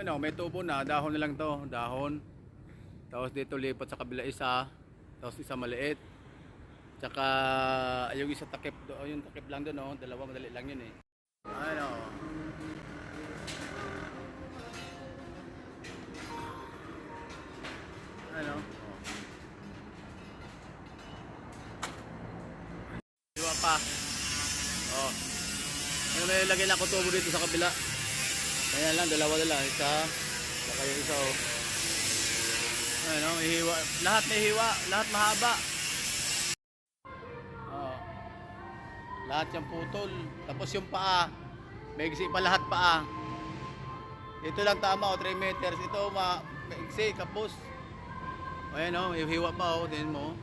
Ano, may tubo na, dahon na lang to, dahon. Tapos dito lipat sa kabila isa, tapos isa maliit. Tsaka yung isa takip, yung takip lang doon, oh, dalawa madali lang yun eh. Ano. Ano? Diba pa? Oh. May lagay lang ko tubo dito sa kabila. Kaya lang, dalawa na lang. Isa, saka yung isa oh. Ano, may hiwa. Lahat may hiwa, lahat mahaba. Oh. Lahat yung putol. Tapos yung paa, may iksi pa lahat paa. Ito lang tama oh, 3 meters. Ito maiksi, kapos. Ayan oh, may hiwa pa oh, din mo.